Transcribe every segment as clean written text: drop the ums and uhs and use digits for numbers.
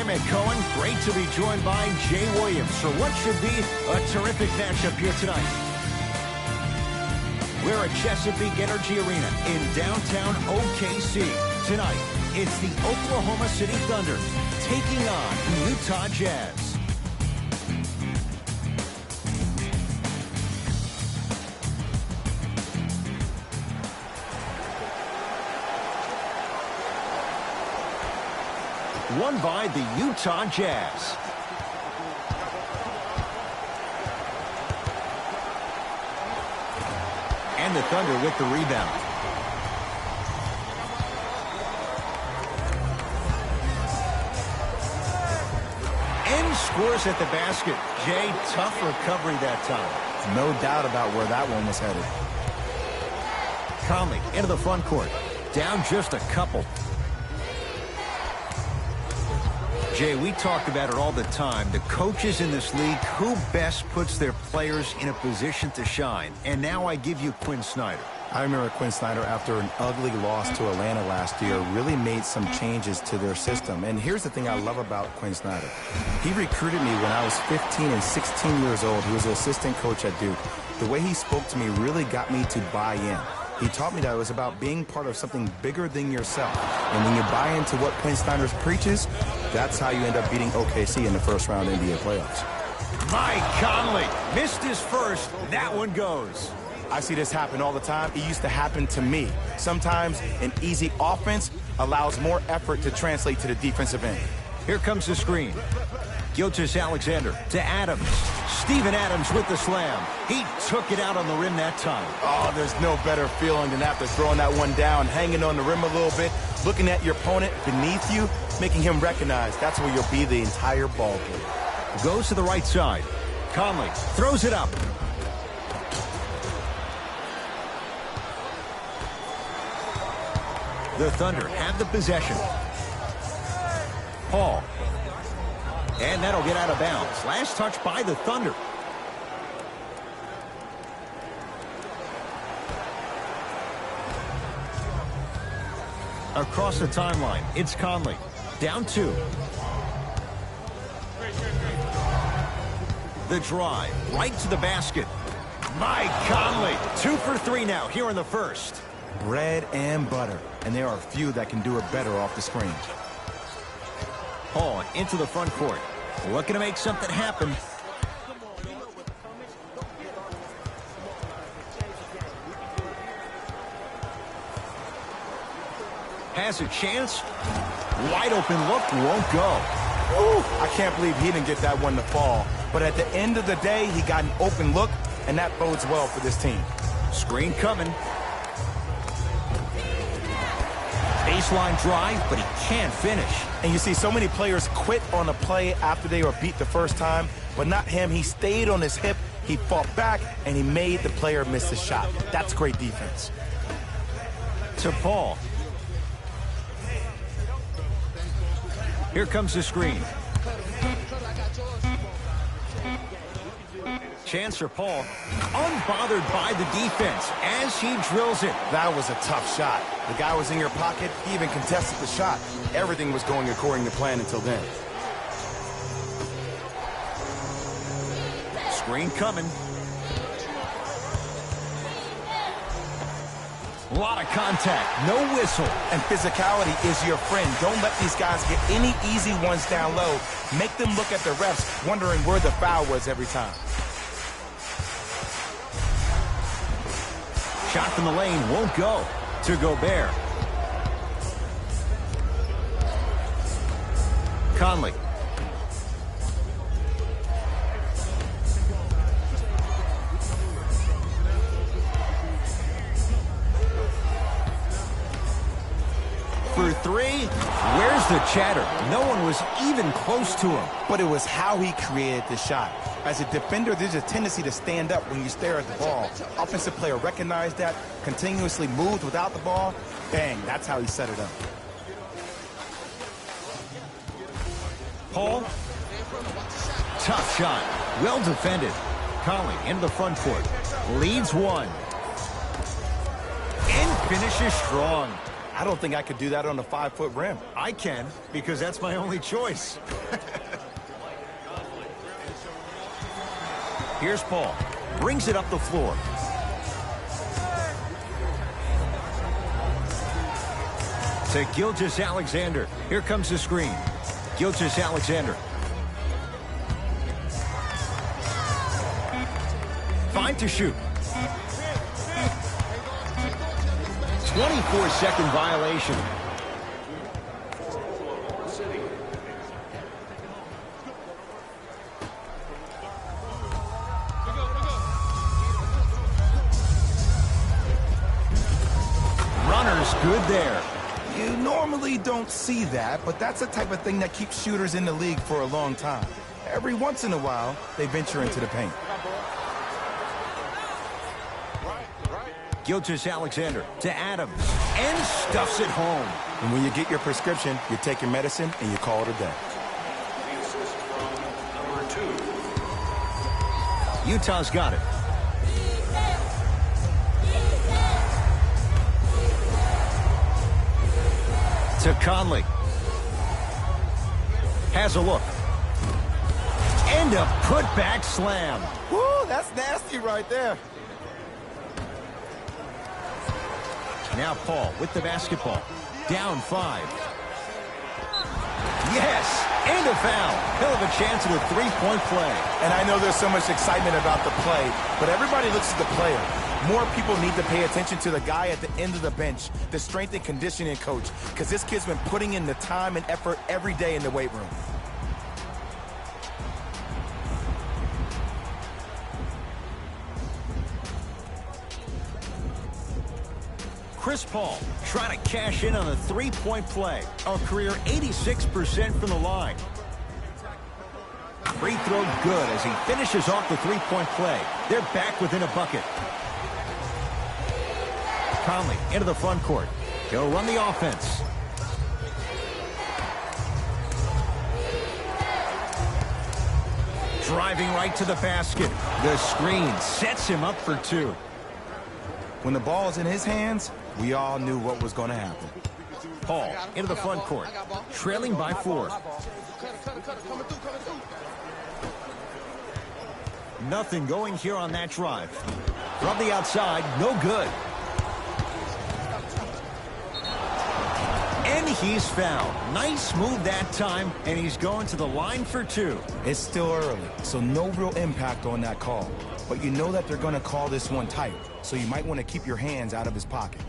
Ed Cohen. Great to be joined by Jay Williams for what should be a terrific matchup here tonight. We're at Chesapeake Energy Arena in downtown OKC. Tonight, it's the Oklahoma City Thunder taking on the Utah Jazz. Won by the Utah Jazz. And the Thunder with the rebound. And scores at the basket. Jay, tough recovery that time. No doubt about where that one was headed. Conley into the front court. Down just a couple. Jay, we talk about it all the time. The coaches in this league, who best puts their players in a position to shine? And now I give you Quinn Snyder. I remember Quinn Snyder, after an ugly loss to Atlanta last year, really made some changes to their system. And here's the thing I love about Quinn Snyder. He recruited me when I was 15 and 16 years old. He was an assistant coach at Duke. The way he spoke to me really got me to buy in. He taught me that it was about being part of something bigger than yourself. And when you buy into what Quinn Snyder preaches, that's how you end up beating OKC in the first round NBA playoffs. Mike Conley missed his first. That one goes. I see this happen all the time. It used to happen to me. Sometimes an easy offense allows more effort to translate to the defensive end. Here comes the screen. Gilgeous-Alexander to Adams. Steven Adams with the slam. He took it out on the rim that time. Oh, there's no better feeling than after throwing that one down, hanging on the rim a little bit, looking at your opponent beneath you, making him recognize that's where you'll be the entire ball game. Goes to the right side. Conley throws it up. The Thunder have the possession. Paul. And that'll get out of bounds. Last touch by the Thunder. Across the timeline, it's Conley. Down 2. The drive, right to the basket. Mike Conley, 2 for 3 now here in the first. Bread and butter, and there are a few that can do it better off the screen. Paul into the front court. Looking to make something happen. Has a chance. Wide open look, won't go. Ooh, I can't believe he didn't get that one to fall. But at the end of the day, he got an open look, and that bodes well for this team. Screen coming. Baseline drive, but he can't finish. And you see so many players quit on a play after they were beat the first time, but not him. He stayed on his hip, he fought back, and he made the player miss the shot. That's great defense. To Paul. Here comes the screen. Chance for Paul. Unbothered by the defense as he drills it. That was a tough shot. The guy was in your pocket. He even contested the shot. Everything was going according to plan until then. Screen coming. A lot of contact. No whistle. And physicality is your friend. Don't let these guys get any easy ones down low. Make them look at the refs, wondering where the foul was every time. Shot from the lane won't go. To Gobert. Conley. For 3. Where's the chatter? No one was even close to him. But it was how he created the shot. As a defender, there's a tendency to stand up when you stare at the ball. Offensive player recognized that, continuously moved without the ball. Bang, that's how he set it up. Paul. Tough shot. Well defended. Conley into the front court. Leads 1. And finishes strong. I don't think I could do that on a 5-foot rim. I can, because that's my only choice. Here's Paul. Brings it up the floor. To Gilgeous-Alexander. Here comes the screen. Gilgeous-Alexander. 5 to shoot. 24-second violation. Runner's good there. You normally don't see that, but that's the type of thing that keeps shooters in the league for a long time. Every once in a while, they venture into the paint. Gilgeous-Alexander to Adams, and stuffs it home. And when you get your prescription, you take your medicine, and you call it a day. Utah's got it. To Conley. Has a look. And a putback slam. Woo, that's nasty right there. Now Paul with the basketball. Down 5. Yes, and a foul. Hell of a chance at a three-point play. And I know there's so much excitement about the play, but everybody looks at the player. More people need to pay attention to the guy at the end of the bench, the strength and conditioning coach, because this kid's been putting in the time and effort every day in the weight room. Chris Paul trying to cash in on a three-point play. A career 86% from the line. Free throw good as he finishes off the three-point play. They're back within a bucket. Conley into the front court. He'll run the offense. Driving right to the basket. The screen sets him up for 2. When the ball's in his hands, we all knew what was going to happen. Paul into the front court, trailing by 4. Nothing going here on that drive. From the outside, no good. And he's fouled. Nice move that time, and he's going to the line for 2. It's still early, so no real impact on that call. But you know that they're going to call this one tight, so you might want to keep your hands out of his pocket.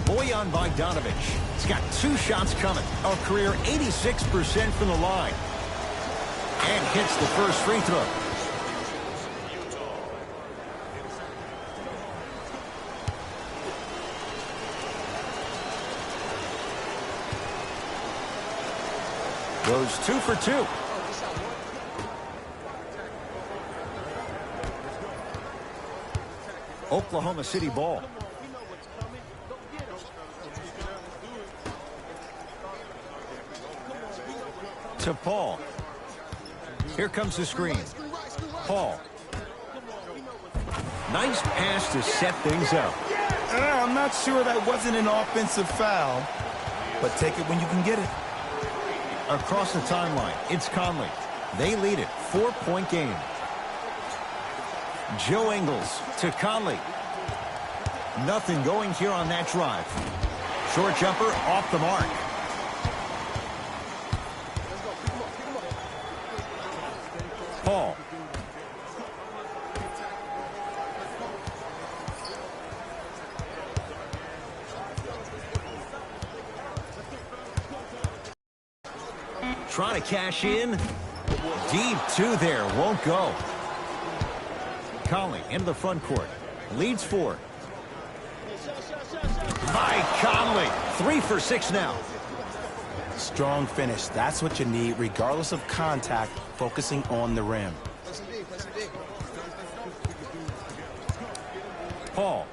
Bojan Bogdanovic. He's got 2 shots coming. A career 86% from the line. And hits the first free throw. Goes 2 for 2. Oklahoma City ball. To Paul. Here comes the screen. Paul. Nice pass to set things up. I'm not sure that wasn't an offensive foul, but take it when you can get it. Across the timeline, it's Conley. They lead it, 4-point game. Joe Ingles to Conley. Nothing going here on that drive. Short jumper off the mark. Paul. Trying to cash in. Deep 2 there. Won't go. Conley into the front court. Leads 4. By Conley. 3 for 6 now. Strong finish. That's what you need, regardless of contact, focusing on the rim. Paul.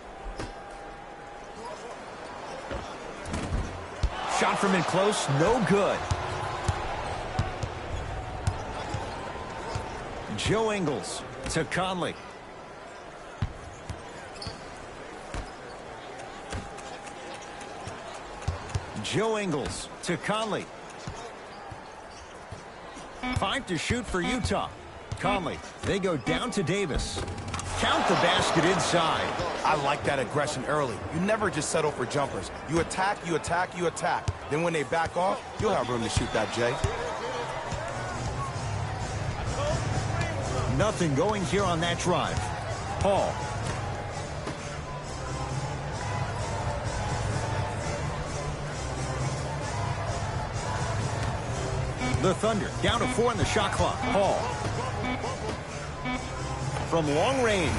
Shot from in close. No good. Joe Ingles to Conley. Joe Ingles to Conley. 5 to shoot for Utah. Conley, they go down to Davis. Count the basket inside. I like that aggression early. You never just settle for jumpers. You attack, you attack, you attack. Then when they back off, you'll have room to shoot that, Jay. Nothing going here on that drive. Paul. The Thunder down to 4 in the shot clock. Paul. From long range,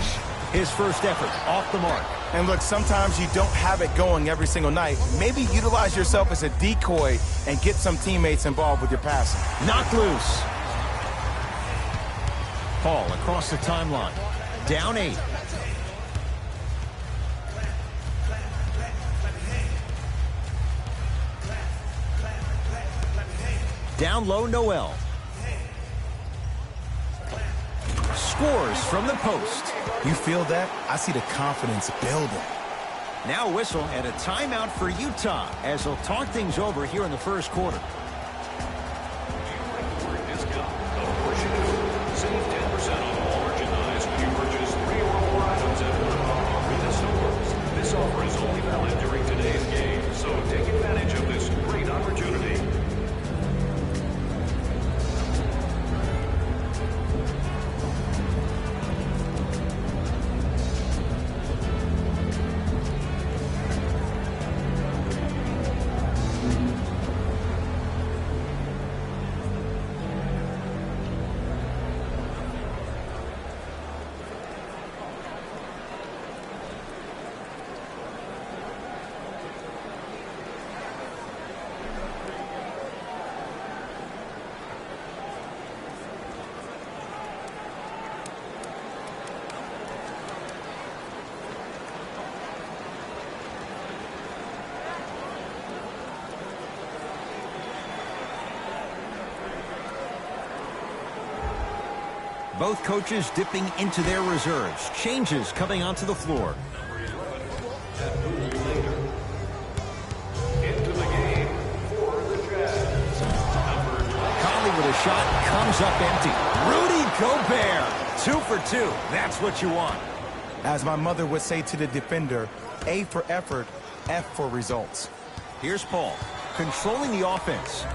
his first effort off the mark. And look, sometimes you don't have it going every single night. Maybe utilize yourself as a decoy and get some teammates involved with your passing. Knocked loose. Paul across the timeline. Down 8. Down low, Noel. Scores from the post. You feel that? I see the confidence building. Now a whistle and a timeout for Utah as they'll talk things over here in the first quarter. Save 10% on all merchandise when you purchase 3 or more items at one of with the stores. This offer is only valid during today's game, so take advantage of this great opportunity. Both coaches dipping into their reserves. Changes coming onto the floor. Into the game for the Jazz. Conley with a shot comes up empty. Rudy Gobert, 2 for 2. That's what you want. As my mother would say to the defender, A for effort, F for results. Here's Paul, controlling the offense.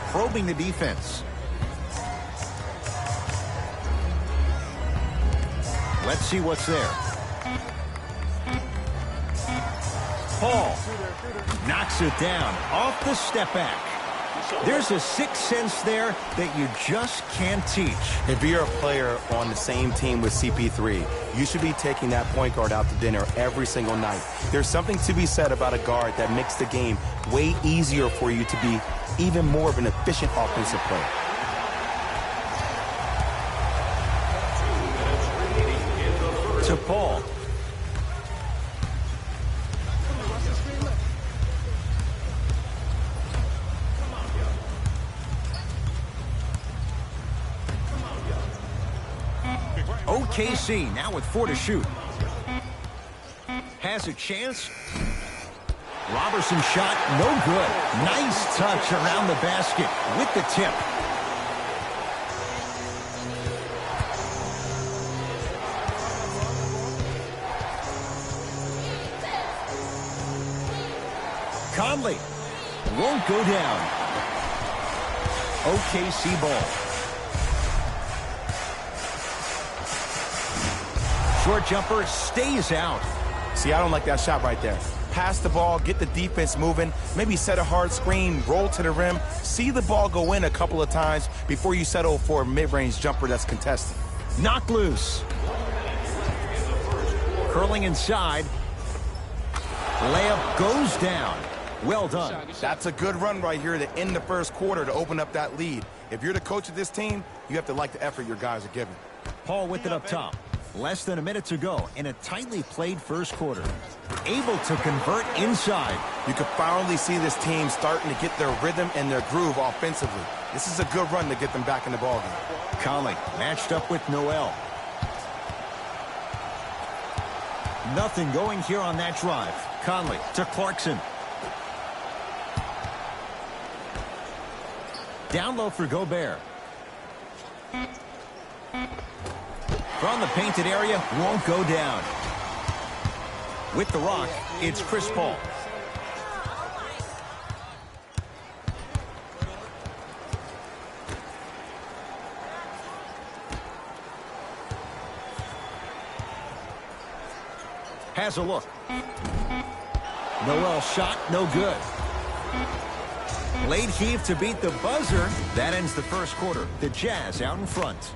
Probing the defense. Let's see what's there. Paul knocks it down off the step back. There's a sixth sense there that you just can't teach. If you're a player on the same team with CP3, you should be taking that point guard out to dinner every single night. There's something to be said about a guard that makes the game way easier for you to be even more of an efficient offensive player. To Paul. OKC now with 4 to shoot. Has a chance. Robertson shot, no good. Nice touch around the basket with the tip. Conley won't go down. OKC ball. Short jumper stays out. See, I don't like that shot right there. Pass the ball, get the defense moving, maybe set a hard screen, roll to the rim, see the ball go in a couple of times before you settle for a mid-range jumper that's contested. Knocked loose. Curling inside. Layup goes down. Well done. That's a good run right here to end the first quarter to open up that lead. If you're the coach of this team, you have to like the effort your guys are giving. Paul with it up top. Less than a minute to go in a tightly played first quarter. Able to convert inside. You can finally see this team starting to get their rhythm and their groove offensively. This is a good run to get them back in the ballgame. Conley matched up with Noel. Nothing going here on that drive. Conley to Clarkson. Down low for Gobert. From the painted area, won't go down. With the rock, it's Chris Paul. Has a look. Noel shot, no good. Late heave to beat the buzzer. That ends the first quarter. The Jazz out in front.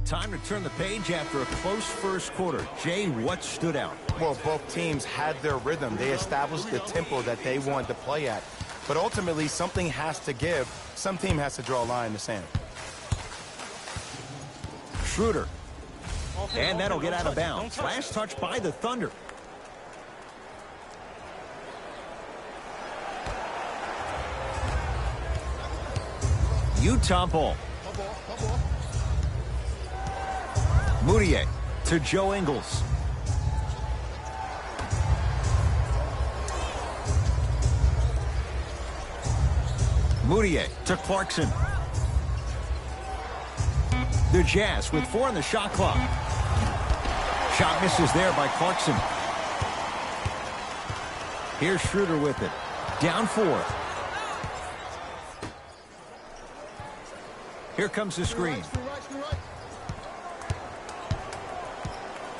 Time to turn the page after a close first quarter. Jay, what stood out? Well, both teams had their rhythm. They established the tempo that they wanted to play at. But ultimately, something has to give. Some team has to draw a line in the sand. Schroeder. And that'll get out of bounds. Last touch by the Thunder. Utah ball. Moutier to Joe Ingles. Moutier to Clarkson. The Jazz with 4 on the shot clock. Shot misses there by Clarkson. Here's Schroeder with it. Down 4. Here comes the screen.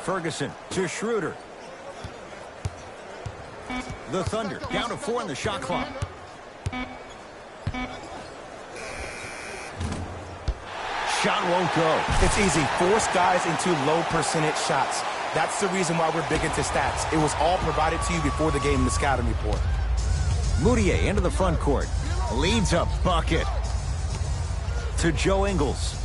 Ferguson to Schroeder. The Thunder down to 4 on the shot clock. Shot won't go. It's easy. Force guys into low percentage shots. That's the reason why we're big into stats. It was all provided to you before the game in the scouting report. Moutier into the front court. Leads a bucket. To Joe Ingles.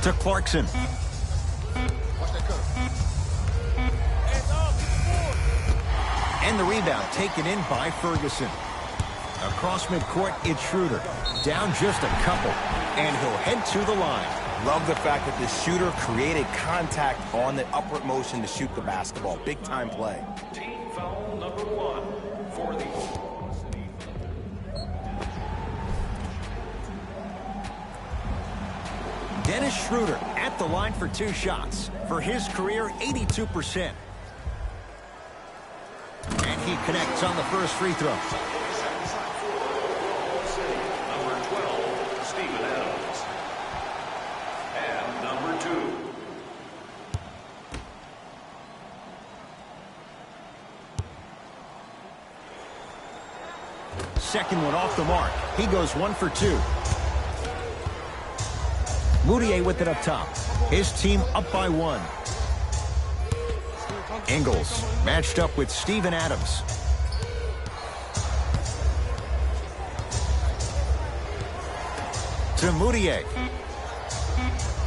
To Clarkson. And the rebound taken in by Ferguson. Across midcourt, it's Schroeder. Down just a couple. And he'll head to the line. Love the fact that the shooter created contact on the upward motion to shoot the basketball. Big time play. Team foul number 1 for the Dennis Schroeder at the line for 2 shots. For his career, 82%. And he connects on the first free throw. number 12, Steven Adams. And number 2. Second one off the mark. He goes 1 for 2. Moutier with it up top. His team up by 1. Ingles matched up with Steven Adams. To Moutier.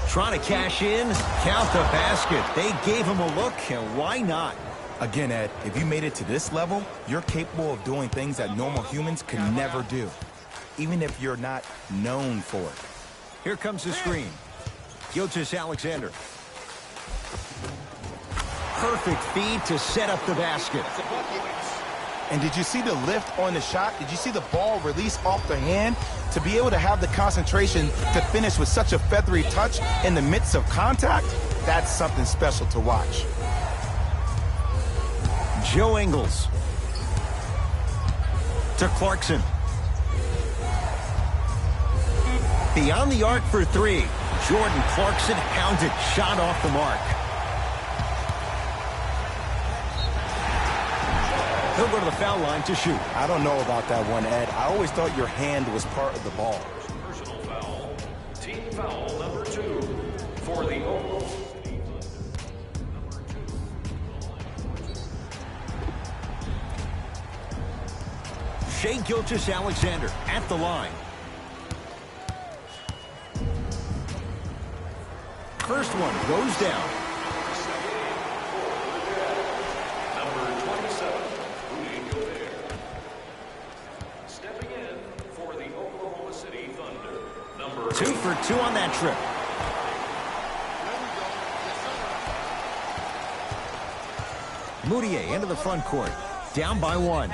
Trying to cash in. Count the basket. They gave him a look, and why not? Again, Ed, if you made it to this level, you're capable of doing things that normal humans could never do, even if you're not known for it. Here comes the screen. Gilgeous-Alexander. Perfect feed to set up the basket. And did you see the lift on the shot? Did you see the ball release off the hand? To be able to have the concentration to finish with such a feathery touch in the midst of contact, that's something special to watch. Joe Ingles. To Clarkson. Beyond the arc for 3. Jordan Clarkson hounded, shot off the mark. He'll go to the foul line to shoot. I don't know about that one, Ed. I always thought your hand was part of the ball. Personal foul. Team foul number 2 for the Oklahoma City Thunder. Shai Gilgeous-Alexander at the line. First one goes down. Number 27, Rudy Gobert. Stepping in for the Oklahoma City Thunder. Number 2 for 2 on that trip. Moutier into the front court. Down by 1.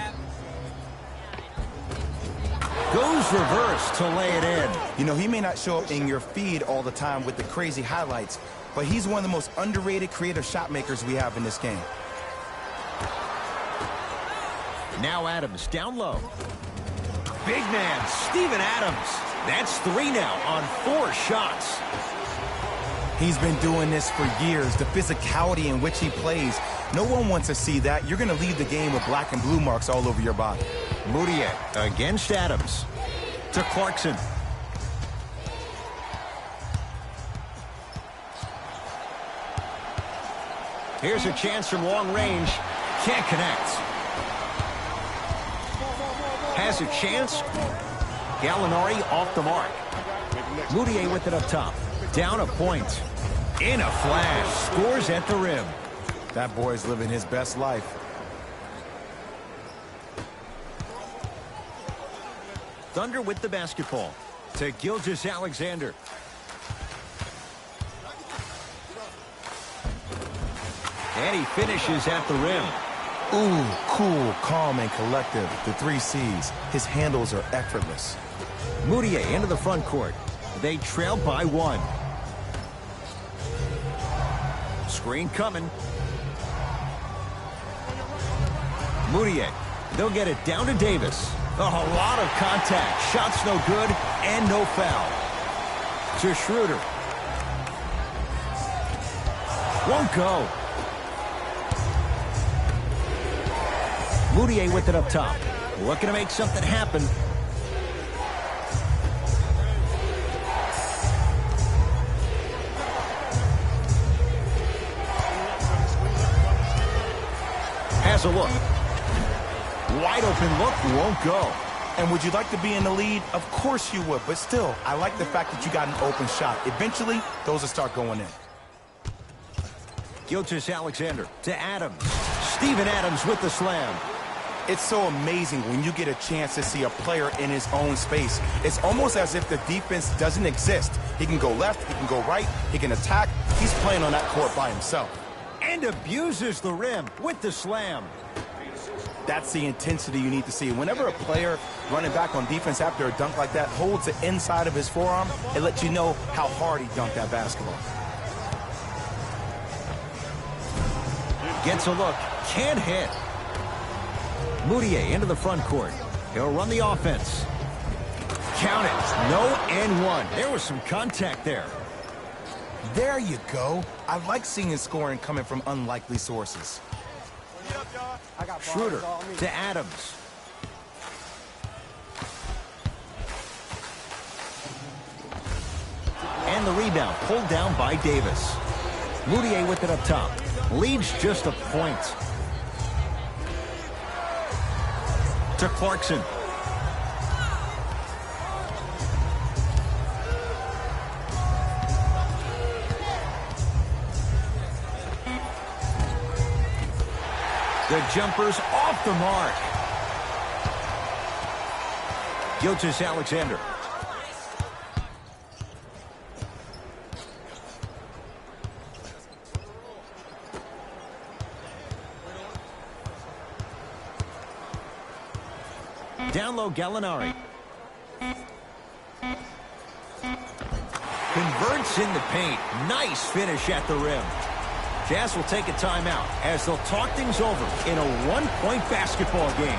Goes reverse to lay it in. You know, he may not show up in your feed all the time with the crazy highlights, but he's one of the most underrated creative shot makers we have in this game. Now Adams down low. Big man, Steven Adams. That's 3 now on 4 shots. He's been doing this for years. The physicality in which he plays, no one wants to see that. You're going to leave the game with black and blue marks all over your body. Moutier against Adams. To Clarkson. Here's a chance from long range. Can't connect. Has a chance. Gallinari off the mark. Moutier with it up top. Down a point. In a flash. Scores at the rim. That boy's living his best life. Thunder with the basketball. To Gilgeous-Alexander. And he finishes at the rim. Ooh, cool, calm, and collective. The 3 C's. His handles are effortless. Moutier into the front court. They trail by 1. Screen coming. Moutier. They'll get it down to Davis. A lot of contact. Shots no good and no foul. To Schroeder. Won't go. Moutier with it up top. Looking to make something happen. Has a look. Wide open look, won't go. And would you like to be in the lead? Of course you would, but still, I like the fact that you got an open shot. Eventually, those will start going in. Gilgeous-Alexander to Adams. Steven Adams with the slam. It's so amazing when you get a chance to see a player in his own space. It's almost as if the defense doesn't exist. He can go left, he can go right, he can attack. He's playing on that court by himself. And abuses the rim with the slam. That's the intensity you need to see. Whenever a player running back on defense after a dunk like that holds the inside of his forearm, it lets you know how hard he dunked that basketball. Gets a look, can't hit. Moutier into the front court. He'll run the offense. Count it, no and 1. There was some contact there. There you go. I like seeing scoring coming from unlikely sources. Schroeder to Adams. And the rebound pulled down by Davis. Moutier with it up top. Leads just a point. To Clarkson. The jumper's off the mark. Gilgeous-Alexander. Down low, Gallinari. Converts in the paint. Nice finish at the rim. Jazz will take a timeout as they'll talk things over in a one-point basketball game.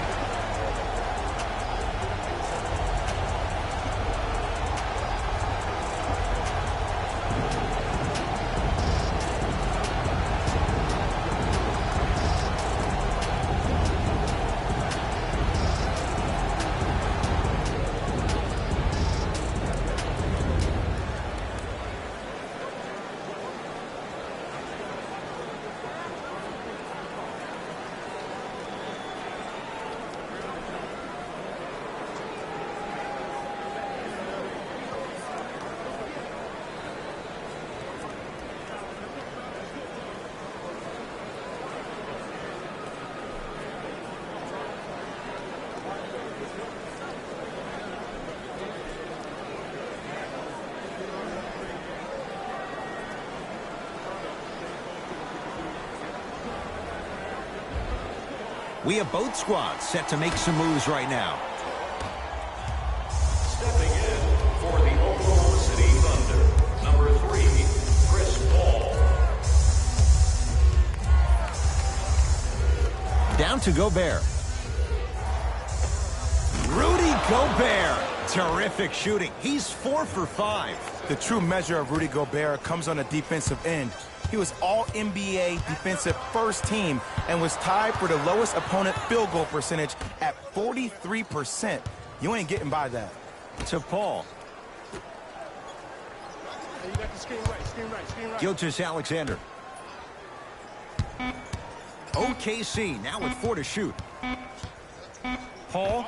We have both squads set to make some moves right now. Stepping in for the Oklahoma City Thunder, number 3, Chris Paul. Down to Gobert. Rudy Gobert. Terrific shooting. He's 4 for 5. The true measure of Rudy Gobert comes on the defensive end. He was all-NBA defensive first team and was tied for the lowest opponent field goal percentage at 43%. You ain't getting by that. To Paul. Gilgeous-Alexander. OKC now with 4 to shoot. Paul.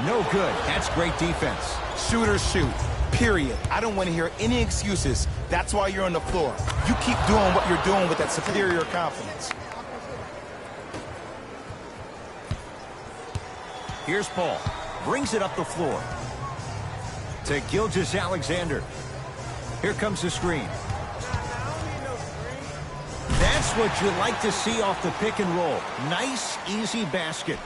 No good. That's great defense. Shooters shoot. Period. I don't want to hear any excuses. That's why you're on the floor. You keep doing what you're doing with that superior confidence. Here's Paul. Brings it up the floor. To Gilgeous-Alexander. Here comes the screen. That's what you like to see off the pick and roll. Nice, easy basket.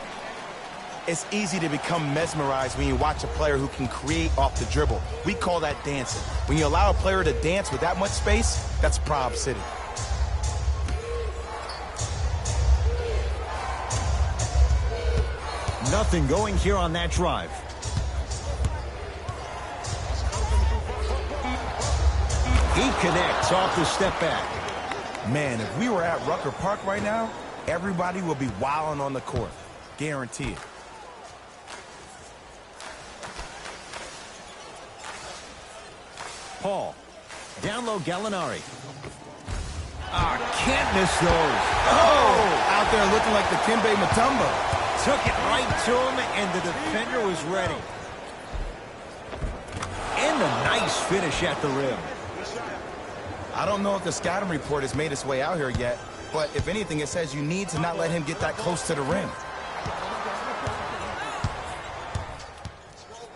It's easy to become mesmerized when you watch a player who can create off the dribble. We call that dancing. When you allow a player to dance with that much space, that's Prob City. Nothing going here on that drive. He connects off the step back. Man, if we were at Rucker Park right now, everybody would be wilding on the court. Guaranteed. Paul. Down low, Gallinari. Can't miss those. Oh! Out there looking like the Kimbe Mutombo. Took it right to him, and the defender was ready. And a nice finish at the rim. I don't know if the scouting report has made its way out here yet, but if anything, it says you need to not let him get that close to the rim.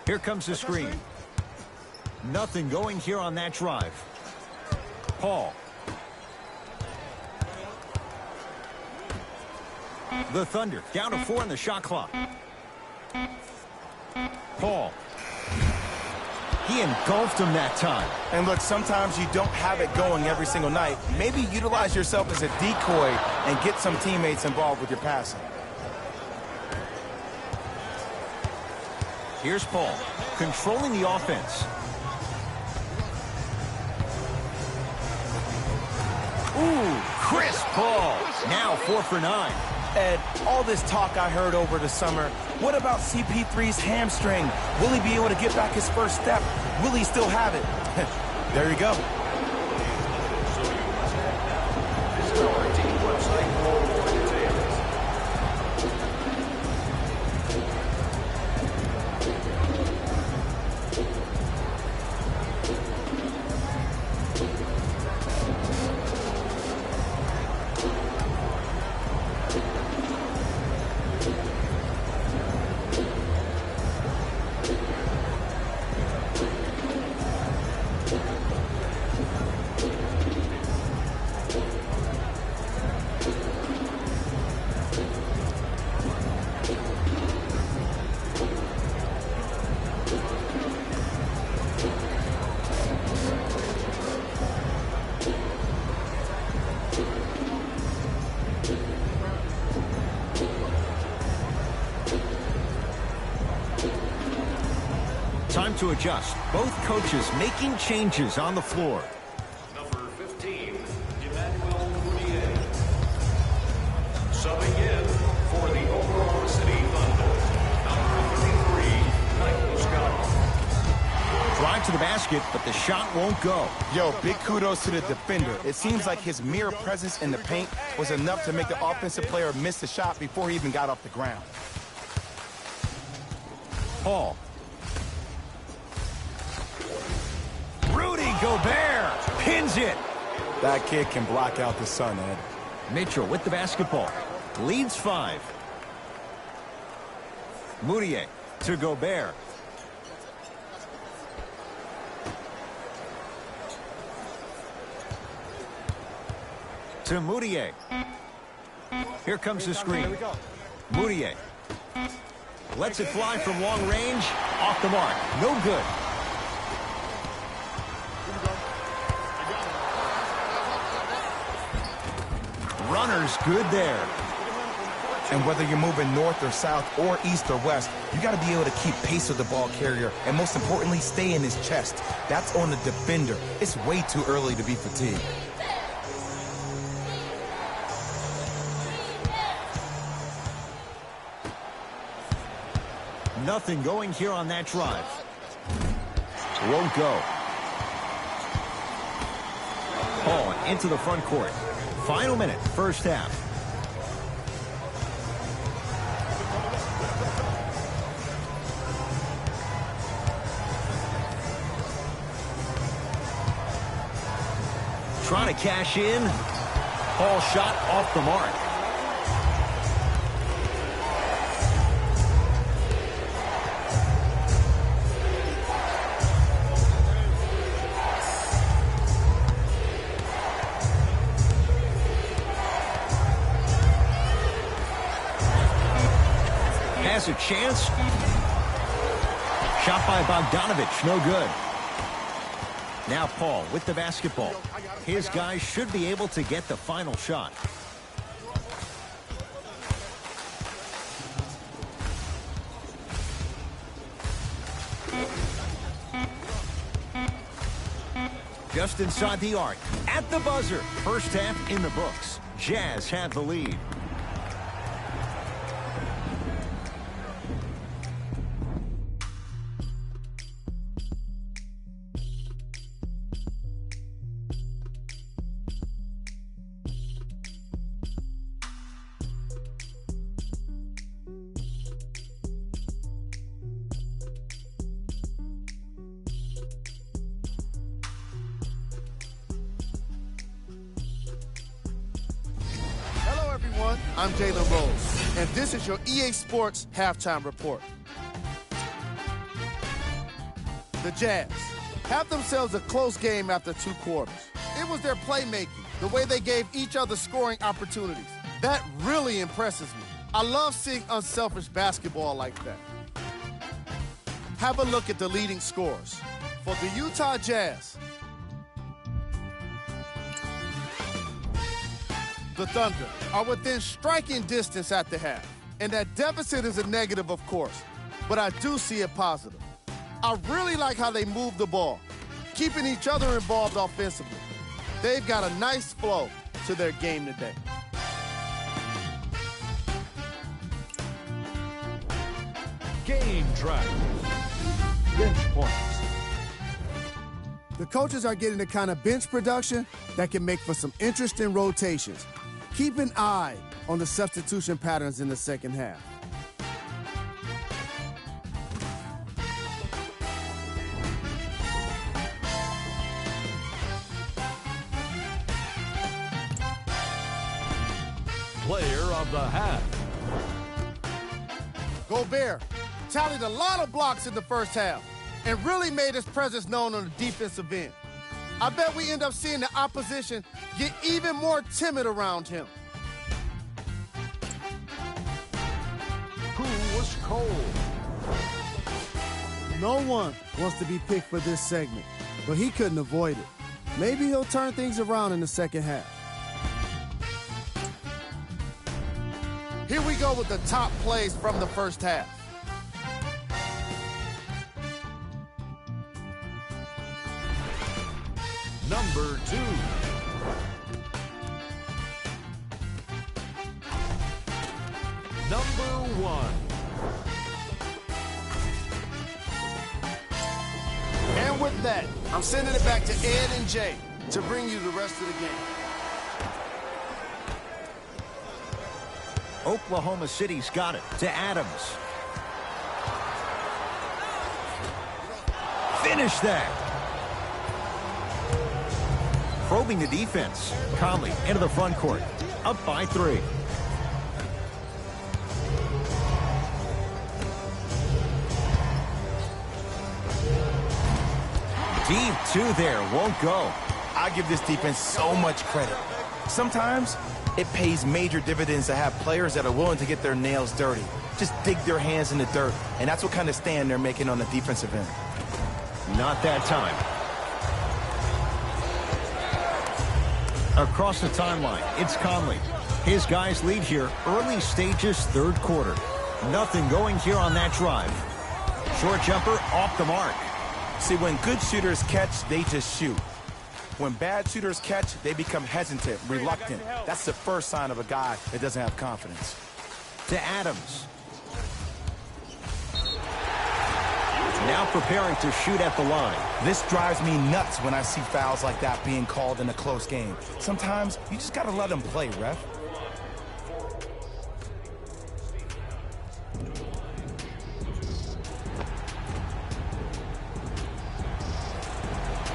Here comes the screen. Nothing going here on that drive. Paul. The Thunder down to 4 in the shot clock. Paul. He engulfed him that time. And look, sometimes you don't have it going every single night. Maybe utilize yourself as a decoy and get some teammates involved with your passing. Here's Paul, controlling the offense. Ooh, Chris Paul. Now 4 for 9. Ed, all this talk I heard over the summer, what about CP3's hamstring? Will he be able to get back his first step? Will he still have it? There you go. Visit our team website for more details. Time to adjust. Both coaches making changes on the floor. Number 15, Emmanuel Fournier. Subbing in for the Oklahoma City Thunder, number 33, Mike Muscala. Drive to the basket, but the shot won't go. Yo, big kudos to the defender. It seems like his mere presence in the paint was enough to make the offensive player miss the shot before he even got off the ground. Paul. Rudy Gobert pins it. That kid can block out the sun, Ed. Mitchell with the basketball. Leads 5. Moutier to Gobert. To Moutier. Here comes the screen. Moutier lets it fly from long range. Off the mark. No good. Runner's good there. And whether you're moving north or south or east or west, you got to be able to keep pace with the ball carrier and most importantly, stay in his chest. That's on the defender. It's way too early to be fatigued. Nothing going here on that drive. Won't go. Ball into the front court. Final minute, first half. Trying to cash in. Ball shot off the mark. Has a chance. Shot by Bogdanovich, no good. Now Paul with the basketball. His guys should be able to get the final shot. Just inside the arc. At the buzzer. First half in the books. Jazz have the lead. I'm Jalen Rose, and this is your EA Sports Halftime Report. The Jazz have themselves a close game after 2 quarters. It was their playmaking, the way they gave each other scoring opportunities. That really impresses me. I love seeing unselfish basketball like that. Have a look at the leading scorers. For the Utah Jazz, the Thunder are within striking distance at the half. And that deficit is a negative, of course, but I do see it positive. I really like how they move the ball, keeping each other involved offensively. They've got a nice flow to their game today. Game track. Bench points. The coaches are getting the kind of bench production that can make for some interesting rotations. Keep an eye on the substitution patterns in the second half. Player of the half. Gobert tallied a lot of blocks in the first half and really made his presence known on the defensive end. I bet we end up seeing the opposition get even more timid around him. Who was cold? No one wants to be picked for this segment, but he couldn't avoid it. Maybe he'll turn things around in the second half. Here we go with the top plays from the first half. Number 2. Number 1. And with that, I'm sending it back to Ed and Jay to bring you the rest of the game. Oklahoma City's got it to Adams. Finish that. Probing the defense. Conley into the front court. Up by 3. Deep 2 there. Won't go. I give this defense so much credit. Sometimes It pays major dividends to have players that are willing to get their nails dirty. Just dig their hands in the dirt, and that's what kind of stand they're making on the defensive end. Not that time. Across the timeline, it's Conley. His guys lead here, early stages, third quarter. Nothing going here on that drive. Short jumper off the mark. See, when good shooters catch, they just shoot. When bad shooters catch, they become hesitant, reluctant. That's the first sign of a guy that doesn't have confidence. To Adams. Now preparing to shoot at the line. This drives me nuts when I see fouls like that being called in a close game. Sometimes you just got to let them play, ref.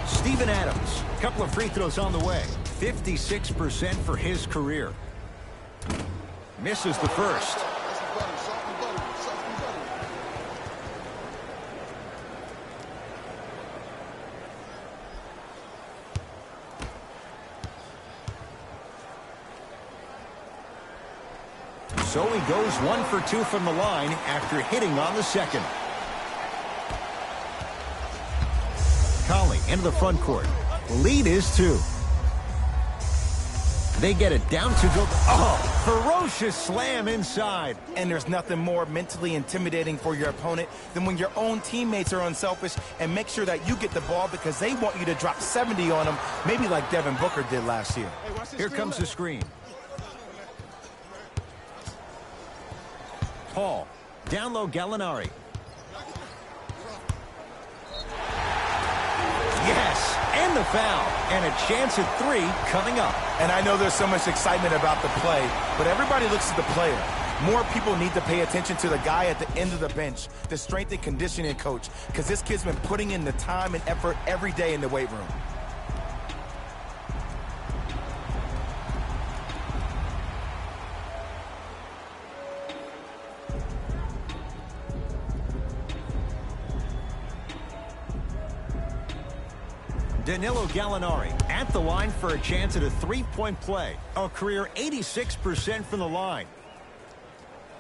Steven Adams, couple of free throws on the way. 56% for his career. Misses the first. So he goes 1 for 2 from the line after hitting on the second. Conley into the front court. Lead is 2. They get it down to go. Oh, ferocious slam inside. And there's nothing more mentally intimidating for your opponent than when your own teammates are unselfish and make sure that you get the ball because they want you to drop 70 on them, maybe like Devin Booker did last year. Here comes the screen. Paul, down low Gallinari. Yes, and the foul. And a chance at 3 coming up. And I know there's so much excitement about the play, but everybody looks at the player. More people need to pay attention to the guy at the end of the bench, the strength and conditioning coach, because this kid's been putting in the time and effort every day in the weight room. Danilo Gallinari at the line for a chance at a three-point play. A career 86% from the line.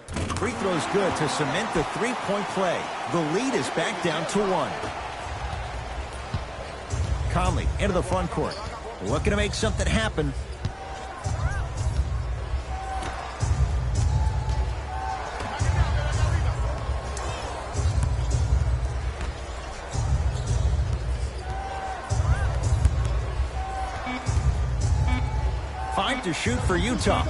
Free throw's good to cement the three-point play. The lead is back down to 1. Conley into the front court. Looking to make something happen. To shoot for Utah.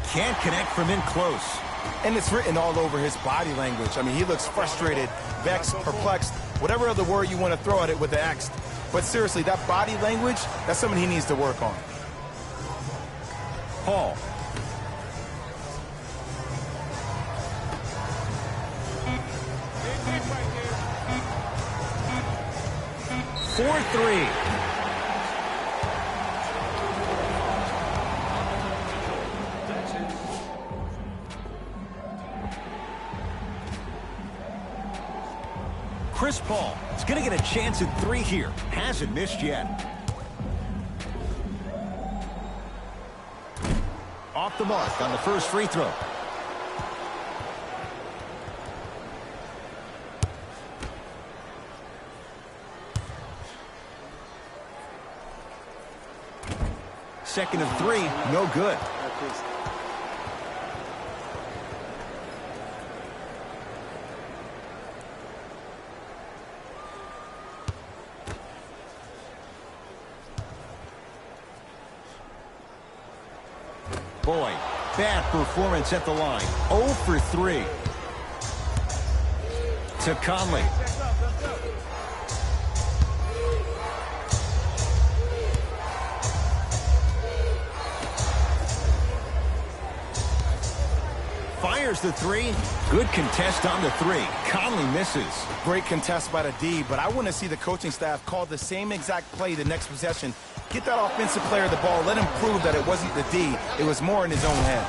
Can't connect from in close. And it's written all over his body language. I mean, he looks frustrated, vexed, perplexed, whatever other word you want to throw at it with the X. But seriously, that body language, that's something he needs to work on. Paul. For 3. Chris Paul is going to get a chance at 3 here. Hasn't missed yet. Off the mark on the first free throw. Second of 3, no good. Boy, bad performance at the line. 0 for 3. To Conley. Fires the 3. Good contest on the 3. Conley misses. Great contest by the D, but I want to see the coaching staff call the same exact play the next possession. Get that offensive player the ball. Let him prove that it wasn't the D. It was more in his own head.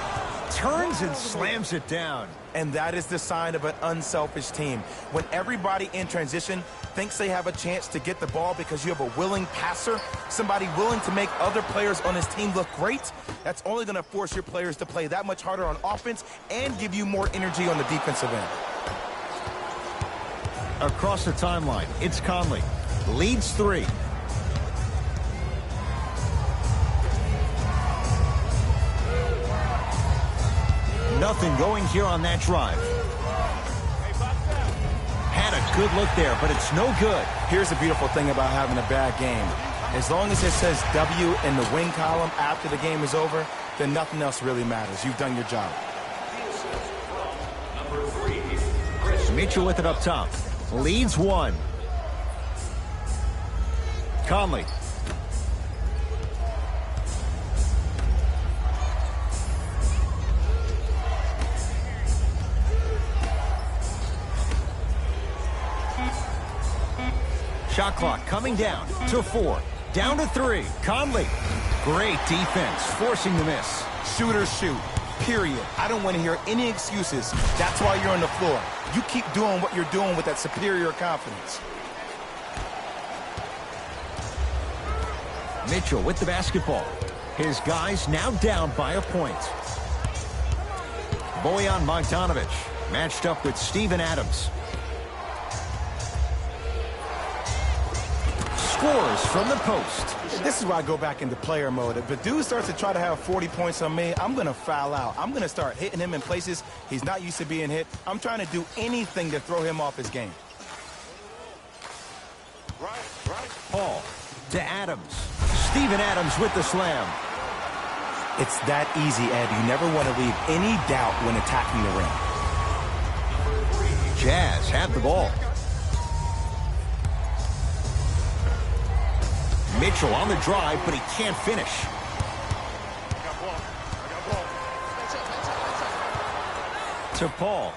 Turns and slams it down. And that is the sign of an unselfish team. When everybody in transition thinks they have a chance to get the ball because you have a willing passer, somebody willing to make other players on his team look great, that's only going to force your players to play that much harder on offense and give you more energy on the defensive end. Across the timeline, it's Conley. Leads 3. Nothing going here on that drive. Had a good look there, but it's no good. Here's the beautiful thing about having a bad game. As long as it says W in the win column after the game is over, then nothing else really matters. You've done your job. Mitchell with it up top. Leads 1. Conley. Shot clock coming down to 4. Down to 3. Conley. Great defense, forcing the miss. Shooters shoot, period. I don't want to hear any excuses. That's why you're on the floor. You keep doing what you're doing with that superior confidence. Mitchell with the basketball. His guys now down by a point. Bojan Bogdanovic matched up with Steven Adams. Scores from the post. This is why I go back into player mode. If a dude starts to try to have 40 points on me, I'm going to foul out. I'm going to start hitting him in places he's not used to being hit. I'm trying to do anything to throw him off his game. Paul to Adams. Steven Adams with the slam. It's that easy, Ed. You never want to leave any doubt when attacking the rim. Jazz have the ball. Mitchell on the drive, but he can't finish. To Paul.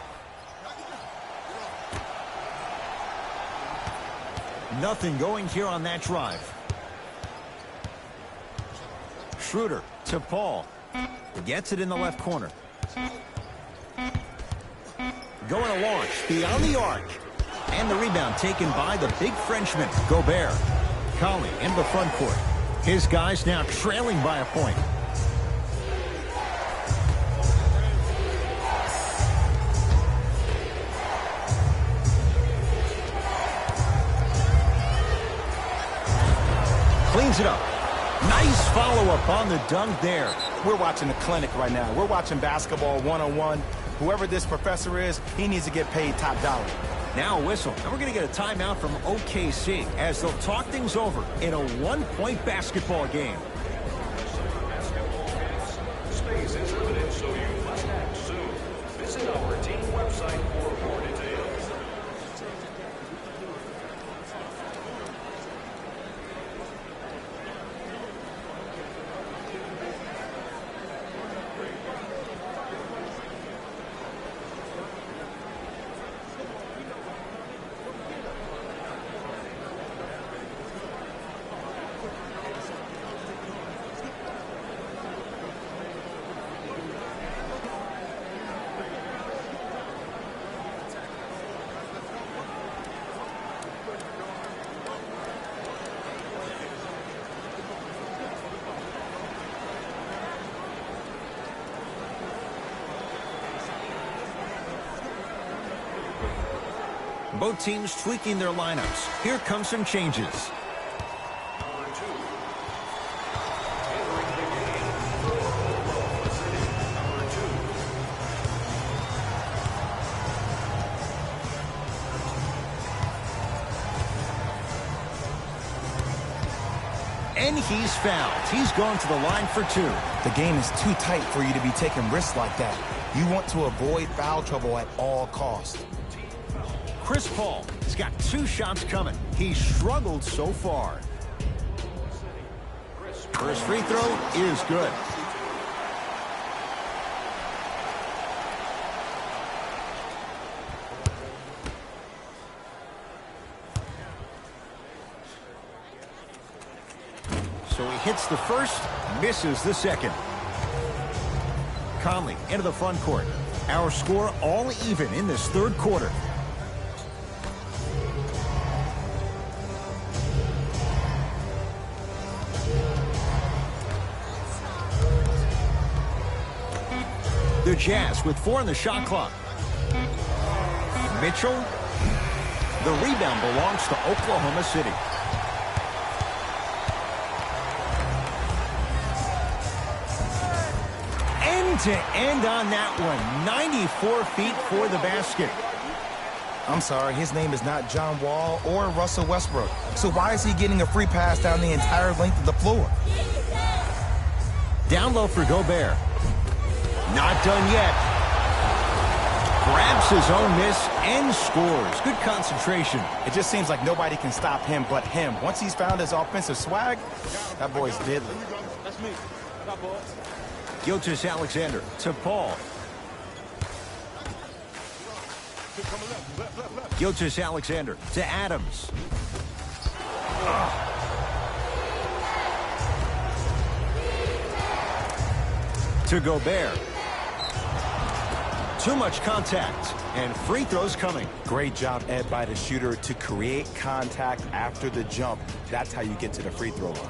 Nothing going here on that drive. Schroeder to Paul. Gets it in the left corner. Going to launch beyond the arc. And the rebound taken by the big Frenchman, Gobert. Conley in the front court. His guys now trailing by a point. Cleans it up. Nice follow-up on the dunk there. We're watching a clinic right now. We're watching basketball one-on-one. Whoever this professor is, he needs to get paid top dollar. Now a whistle, and we're going to get a timeout from OKC as they'll talk things over in a one-point basketball game. Space is limited, so you must act soon. Visit our team website for more details. Both teams tweaking their lineups. Here come some changes. Number 2. Entering the game for Oklahoma City. Number 2. And he's fouled. He's going to the line for 2. The game is too tight for you to be taking risks like that. You want to avoid foul trouble at all costs. Chris Paul has got 2 shots coming. He's struggled so far. First free throw is good. So he hits the first, misses the second. Conley into the front court. Our score all even in this third quarter. The Jazz with 4 on the shot clock. Mitchell. The rebound belongs to Oklahoma City. End to end on that one. 94 feet for the basket. I'm sorry, his name is not John Wall or Russell Westbrook. So why is he getting a free pass down the entire length of the floor? Down low for Gobert. Not done yet. Grabs his own miss and scores. Good concentration. It just seems like nobody can stop him but him. Once he's found his offensive swag, that boy's deadly. That's me. Got ball. Gilgeous-Alexander to Paul. Gilgeous-Alexander to Adams. To Gobert. Too much contact, and free throws coming. Great job, Ed, by the shooter to create contact after the jump. That's how you get to the free throw line.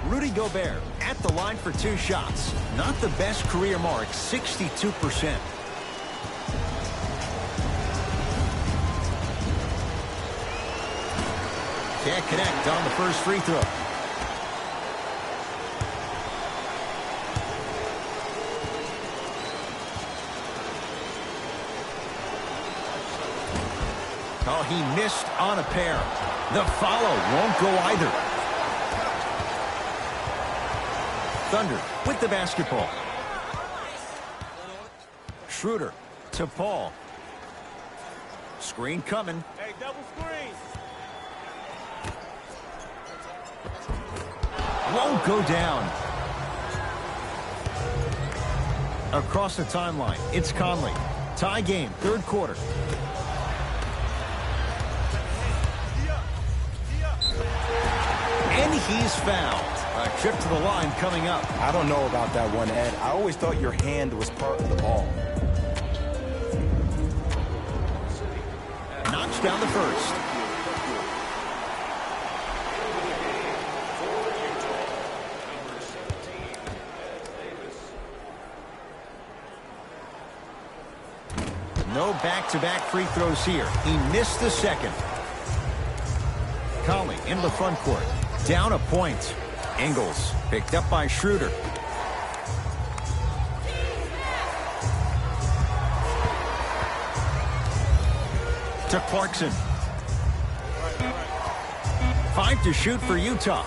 Rudy Gobert at the line for 2 shots. Not the best career mark, 62%. Can't connect on the first free throw. Oh, he missed on a pair. The follow won't go either. Thunder with the basketball. Schroeder to Paul. Screen coming. Hey, double screen. Won't go down. Across the timeline, it's Conley. Tie game, third quarter. And he's fouled. A trip to the line coming up. I don't know about that one, Ed. I always thought your hand was part of the ball. Knocks down the first. No back-to-back free throws here. He missed the second. Conley into the front court. Down a point. Ingles picked up by Schroeder. To Clarkson. 5 to shoot for Utah.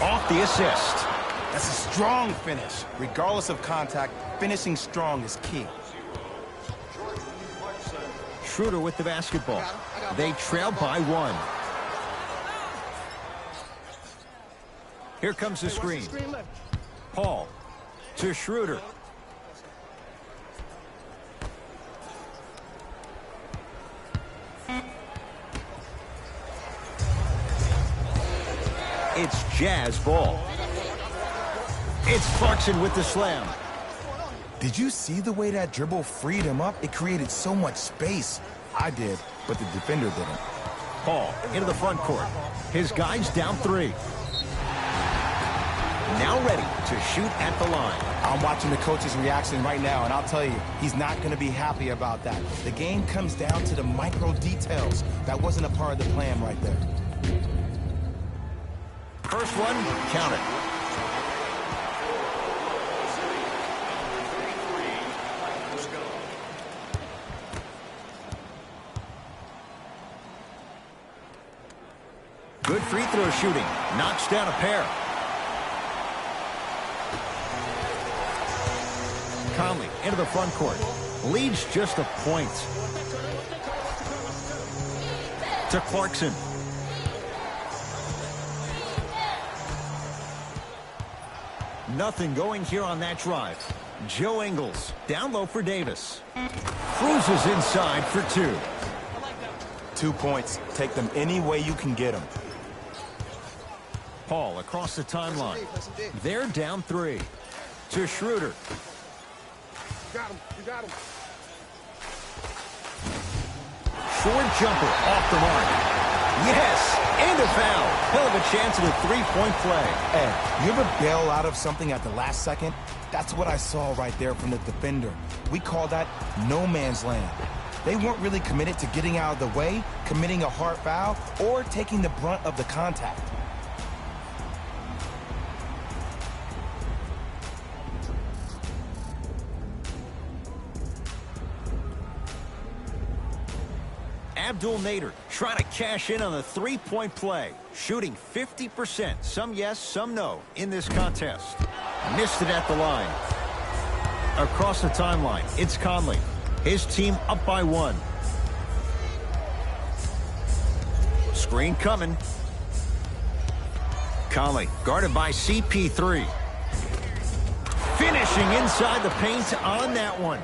Off the assist. That's a strong finish. Regardless of contact, finishing strong is key. Schroeder with the basketball. They trail by 1. Here comes the screen. Paul to Schroeder. It's Jazz ball. It's Clarkson with the slam. Did you see the way that dribble freed him up? It created so much space. I did, but the defender didn't. Paul into the front court. His guy's down 3. Now ready to shoot at the line. I'm watching the coach's reaction right now, and I'll tell you, he's not going to be happy about that. The game comes down to the micro details. That wasn't a part of the plan right there. First one, count it. Good free throw shooting. Knocks down a pair. Conley into the front court. Leads just a point. To Clarkson. Nothing going here on that drive. Joe Ingles down low for Davis. Cruises inside for 2. 2 points. Take them any way you can get them. Paul across the timeline. They're down 3. To Schroeder. Got him. You got him. Short jumper off the mark. Yes, and a foul. He'll have a chance at a 3-point play. Ed, you ever bail out of something at the last second? That's what I saw right there from the defender. We call that no man's land. They weren't really committed to getting out of the way, committing a hard foul, or taking the brunt of the contact. Abdul Nader trying to cash in on the 3-point play. Shooting 50%. Some yes, some no in this contest. Missed it at the line. Across the timeline, it's Conley. His team up by 1. Screen coming. Conley guarded by CP3. Finishing inside the paint on that one.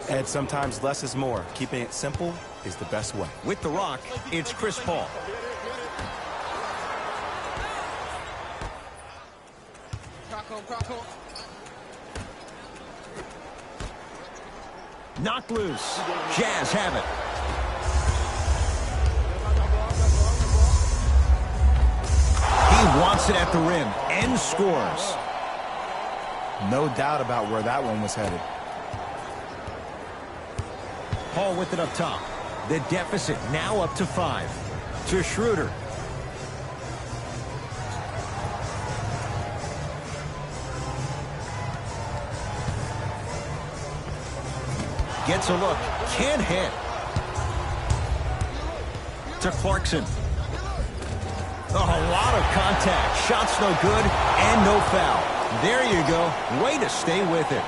Ed, sometimes less is more. Keeping it simple is the best way. With the rock, it's Chris Paul. Clock home. Knocked loose. Jazz have it. He wants it at the rim and scores. No doubt about where that one was headed. Paul with it up top. The deficit now up to 5. To Schroeder. Gets a look. Can't hit. To Clarkson. Oh, a lot of contact. Shots no good and no foul. There you go. Way to stay with it.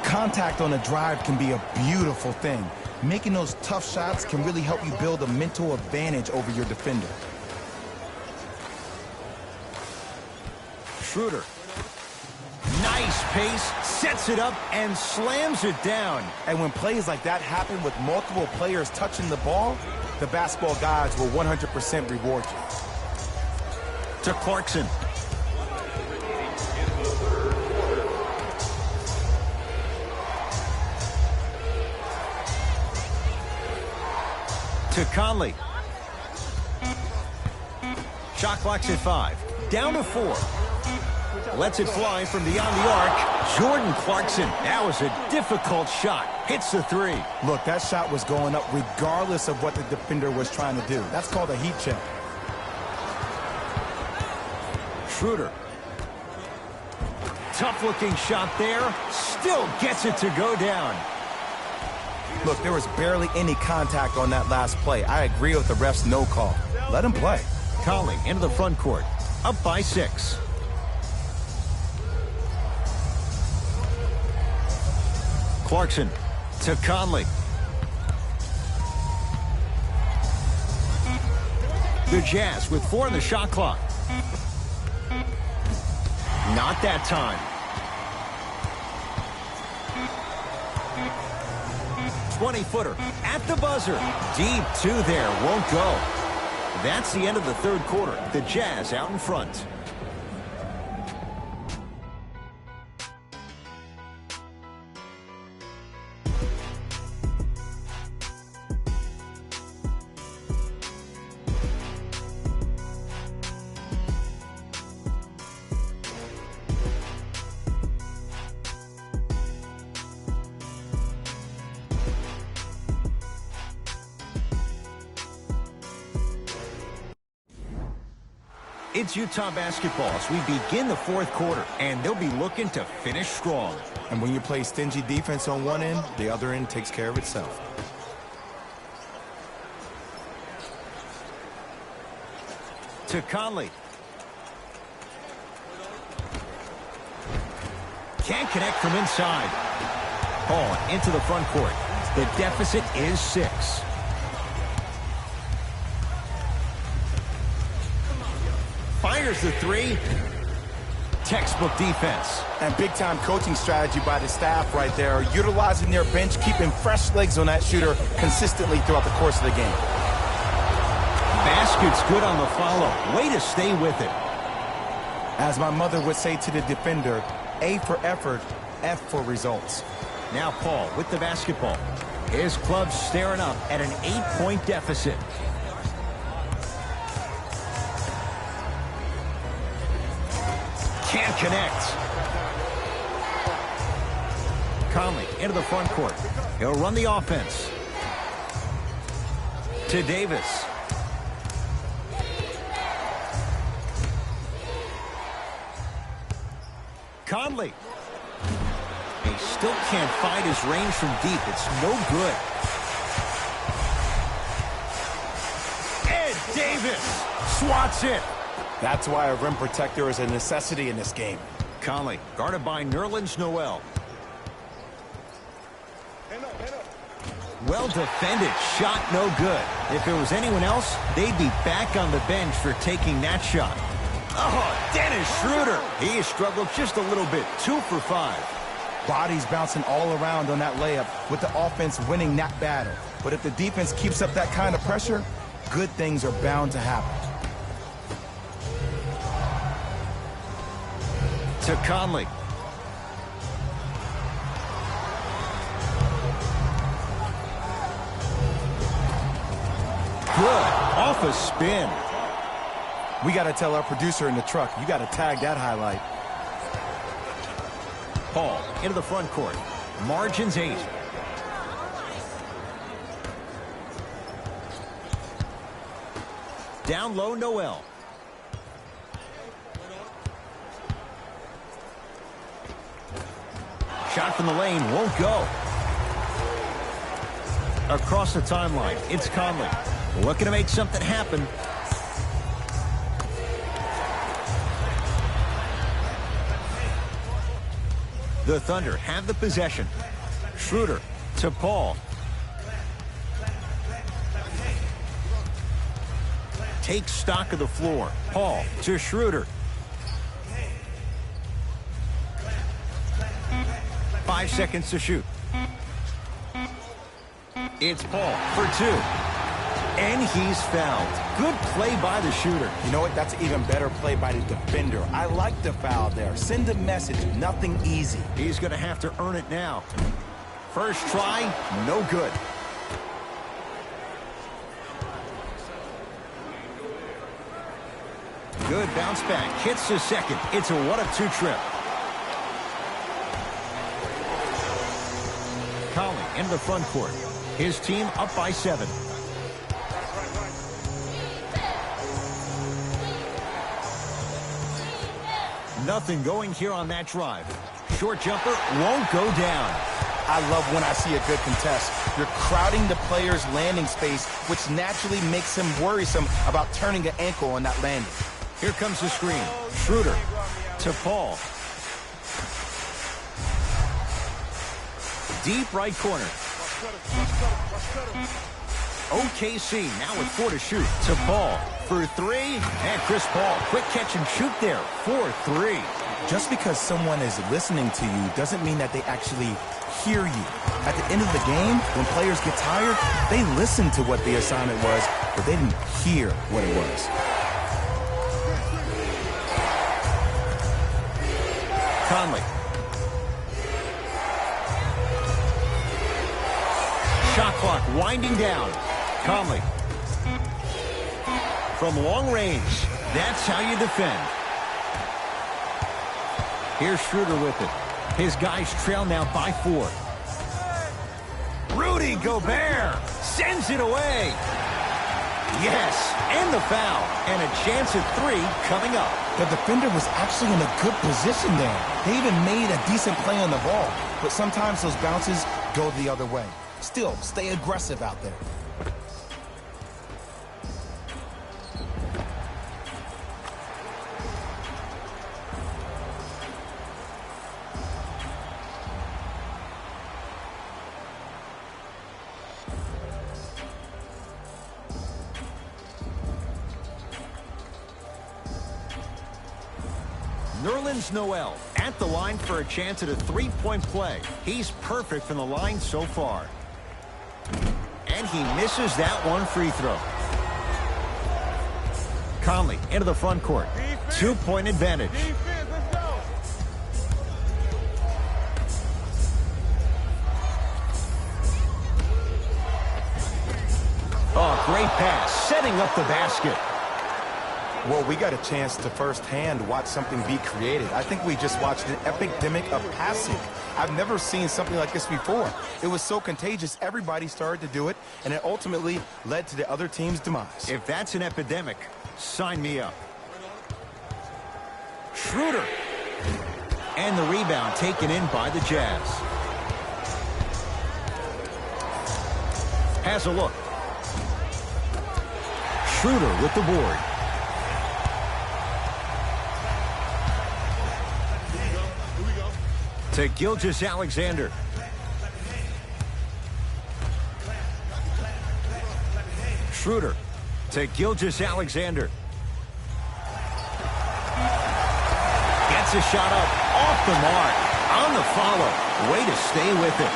Contact on a drive can be a beautiful thing. Making those tough shots can really help you build a mental advantage over your defender. Schroeder. Nice pace, sets it up, and slams it down. And when plays like that happen with multiple players touching the ball, the basketball gods will 100% reward you. To Clarkson. To Conley. Shot clock's at 5. Down to 4. Lets it fly from beyond the arc. Jordan Clarkson. That was a difficult shot. Hits the 3. Look, that shot was going up regardless of what the defender was trying to do. That's called a heat check. Schroeder. Tough-looking shot there. Still gets it to go down. Look, there was barely any contact on that last play. I agree with the ref's no call. Let him play. Conley into the front court. Up by 6. Clarkson to Conley. The Jazz with 4 on the shot clock. Not that time. 20-footer at the buzzer. Deep 2 there. Won't go. That's the end of the third quarter. The Jazz out in front. It's Utah basketball as we begin the fourth quarter, and they'll be looking to finish strong. And when you play stingy defense on one end, the other end takes care of itself. To Conley. Can't connect from inside. Paul into the front court. The deficit is 6. Fires the 3. textbook defense. And big-time coaching strategy by the staff right there, utilizing their bench, keeping fresh legs on that shooter consistently throughout the course of the game. Basket's good on the follow. Way to stay with it. As my mother would say to the defender, A for effort, F for results. Now Paul with the basketball. His club's staring up at an 8-point deficit. Can't connect. Conley into the front court. He'll run the offense. To Davis. Conley. He still can't find his range from deep. It's no good. Ed Davis swats it. That's why a rim protector is a necessity in this game. Conley guarded by Nerlens Noel. Well defended. Shot no good. If it was anyone else, they'd be back on the bench for taking that shot. Oh, Dennis Schroeder. He struggled just a little bit. 2 for 5. Bodies bouncing all around on that layup with the offense winning that battle. But if the defense keeps up that kind of pressure, good things are bound to happen. To Conley. Good. Off a spin. We got to tell our producer in the truck, you got to tag that highlight. Paul into the front court. Margins 8. Down low, Noel. Shot from the lane won't go. Across the timeline, it's Conley. Looking to make something happen. The Thunder have the possession. Schroeder to Paul. Takes stock of the floor. Paul to Schroeder. 5 seconds to shoot. It's Paul for 2. And he's fouled. Good play by the shooter. You know what? That's an even better play by the defender. I like the foul there. Send a message. Nothing easy. He's going to have to earn it now. First try, no good. Good bounce back. Hits the second. It's a 1-of-2 trip. Conley into the front court. His team up by 7. Nothing going here on that drive. Short jumper won't go down. I love when I see a good contest. You're crowding the player's landing space, which naturally makes him worrisome about turning an ankle on that landing. Here comes the screen. Schroeder to Paul. Deep right corner. OKC now with 4 to shoot. To Paul for 3. And Chris Paul, quick catch and shoot there for 3. Just because someone is listening to you doesn't mean that they actually hear you. At the end of the game, when players get tired, they listen to what the assignment was, but they didn't hear what it was. Conley. Shot clock winding down. Conley. From long range. That's how you defend. Here's Schroeder with it. His guys trail now by 4. Rudy Gobert sends it away. Yes, and the foul. And a chance at 3 coming up. The defender was actually in a good position there. They even made a decent play on the ball. But sometimes those bounces go the other way. Still, stay aggressive out there. Nerlens Noel at the line for a chance at a three-point play. He's perfect from the line so far. And he misses that one free throw. Conley into the front court. 2-point advantage. Defense, let's go. Oh, great pass, setting up the basket. Well, we got a chance to firsthand watch something be created. I think we just watched an epidemic of passing. I've never seen something like this before. It was so contagious, everybody started to do it, and it ultimately led to the other team's demise. If that's an epidemic, sign me up. Schroeder. And the rebound taken in by the Jazz. Has a look. Schroeder with the board. To Gilgeous-Alexander. Schroeder to Gilgeous-Alexander. Gets a shot up off the mark. On the follow. Way to stay with it.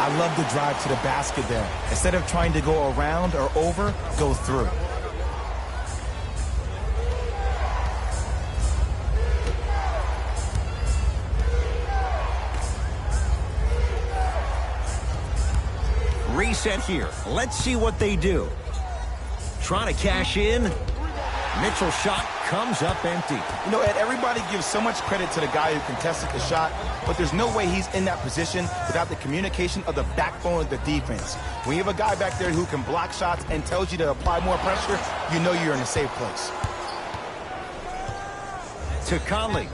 I love the drive to the basket there. Instead of trying to go around or over, go through. Reset here. Let's see what they do. Trying to cash in. Mitchell's shot comes up empty. You know, Ed, everybody gives so much credit to the guy who contested the shot, but there's no way he's in that position without the communication of the backbone of the defense. When you have a guy back there who can block shots and tells you to apply more pressure, you know you're in a safe place. To Conley.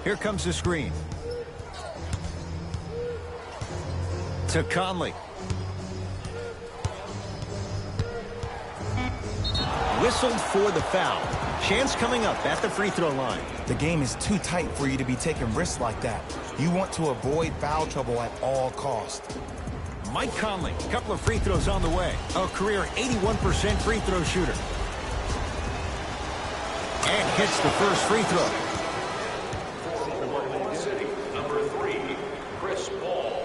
Here comes the screen. To Conley. Whistled for the foul. Chance coming up at the free throw line. The game is too tight for you to be taking risks like that. You want to avoid foul trouble at all costs. Mike Conley, a couple of free throws on the way. A career 81% free throw shooter. And hits the first free throw. Oklahoma City, number 3, Chris Paul.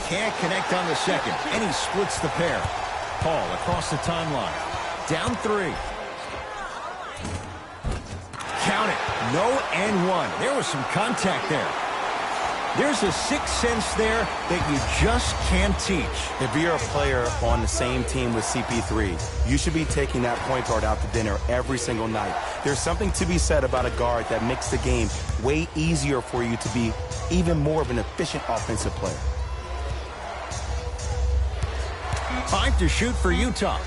Can't connect on the second, and he splits the pair. Paul across the timeline. Down 3. Count it. No and one. There was some contact there. There's a sixth sense there that you just can't teach. If you're a player on the same team with CP3, you should be taking that point guard out to dinner every single night. There's something to be said about a guard that makes the game way easier for you to be even more of an efficient offensive player. 5 to shoot for Utah.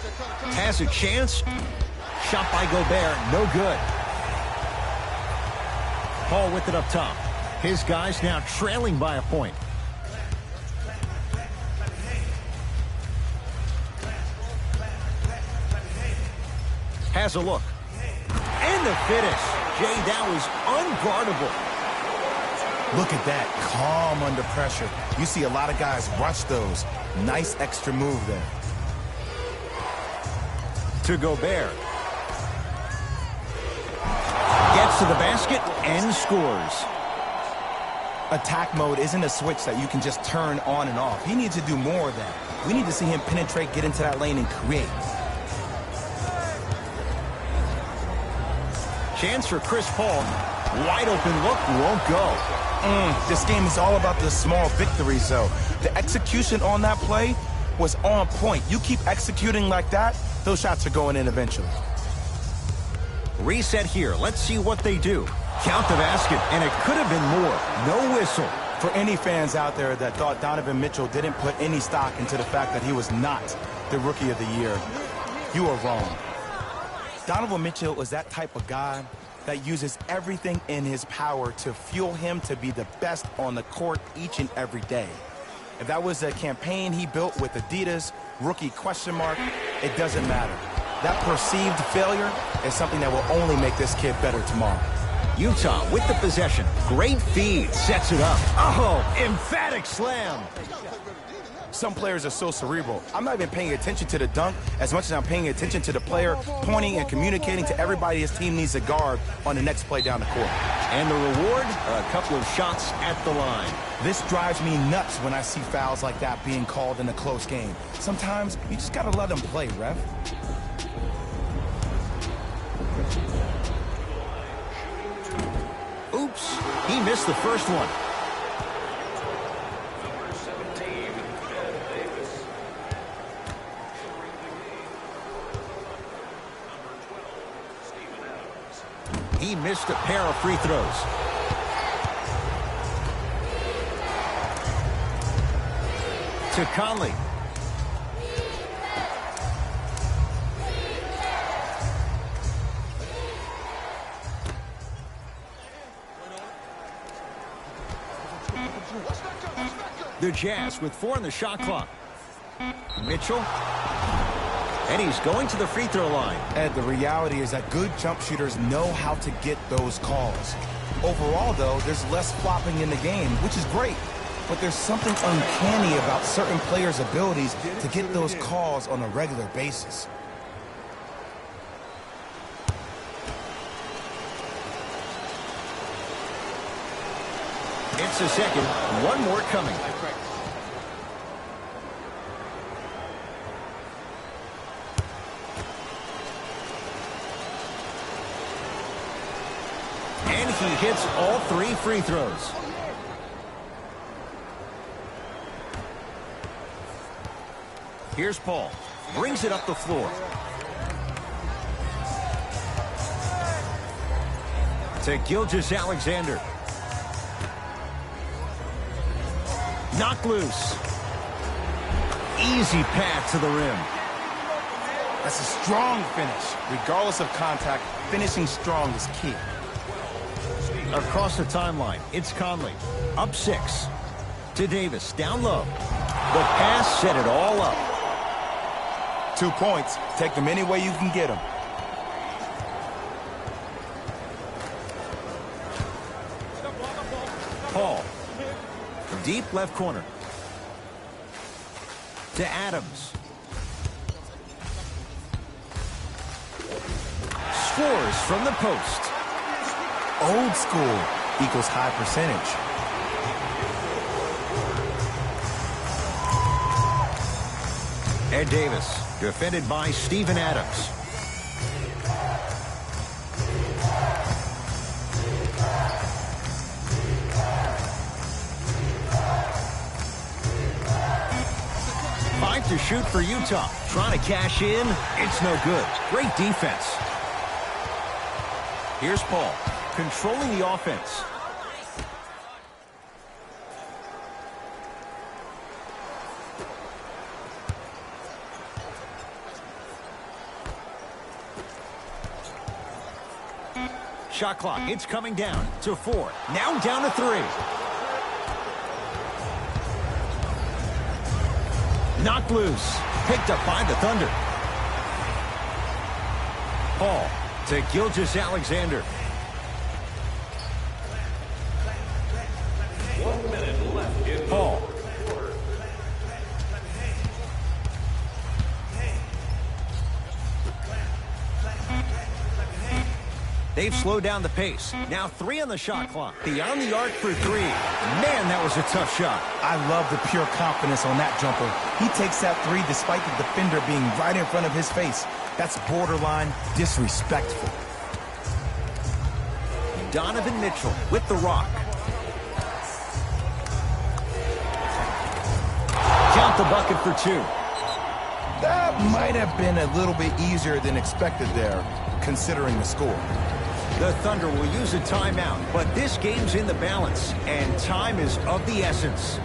Has a chance. Shot by Gobert. No good. Paul with it up top. His guys now trailing by a point. Has a look. And the finish. Jay, that was unguardable. Look at that, calm under pressure. You see a lot of guys rush those. Nice extra move there. To Gobert. Gets to the basket and scores. Attack mode isn't a switch that you can just turn on and off. He needs to do more of that. We need to see him penetrate, get into that lane, and create. Chance for Chris Paul. Wide open look, won't go. This game is all about the small victories, though. The execution on that play was on point. You keep executing like that, those shots are going in eventually. Reset here. Let's see what they do. Count the basket, and it could have been more. No whistle. For any fans out there that thought Donovan Mitchell didn't put any stock into the fact that he was not the Rookie of the Year, you are wrong. Donovan Mitchell was that type of guy that uses everything in his power to fuel him to be the best on the court each and every day. If that was a campaign he built with Adidas, rookie question mark, it doesn't matter. That perceived failure is something that will only make this kid better tomorrow. Utah with the possession. Great feed. Sets it up. Oh, emphatic slam. Some players are so cerebral. I'm not even paying attention to the dunk as much as I'm paying attention to the player pointing and communicating to everybody his team needs to guard on the next play down the court. And the reward, a couple of shots at the line. This drives me nuts when I see fouls like that being called in a close game. Sometimes you just gotta let them play, ref. Oops, he missed the first one. He missed a pair of free throws. To Conley. The Jazz with 4 on the shot clock. Mitchell. And he's going to the free throw line. Ed, the reality is that good jump shooters know how to get those calls. Overall, though, there's less flopping in the game, which is great. But there's something uncanny about certain players' abilities to get those calls on a regular basis. It's a second. One more coming. And he hits all 3 free throws. Here's Paul. Brings it up the floor. To Gilgeous-Alexander. Knocked loose. Easy path to the rim. That's a strong finish. Regardless of contact, finishing strong is key. Across the timeline, it's Conley. Up 6. To Davis, down low. The pass set it all up. 2 points. Take them any way you can get them. Paul. Deep left corner. To Adams. Scores from the post. Old school equals high percentage. Ed Davis, defended by Steven Adams. To shoot for Utah. Trying to cash in. It's no good. Great defense. Here's Paul. Controlling the offense. Shot clock. It's coming down to 4. Now down to 3. Knocked loose. Picked up by the Thunder. Paul to Gilgeous-Alexander. 1 minute left in Paul. They've slowed down the pace. Now 3 on the shot clock. Beyond the arc for 3. Man, that was a tough shot. I love the pure confidence on that jumper. He takes that 3 despite the defender being right in front of his face. That's borderline disrespectful. Donovan Mitchell with the rock. Count the bucket for 2. That might have been a little bit easier than expected there, considering the score. The Thunder will use a timeout, but this game's in the balance, and time is of the essence.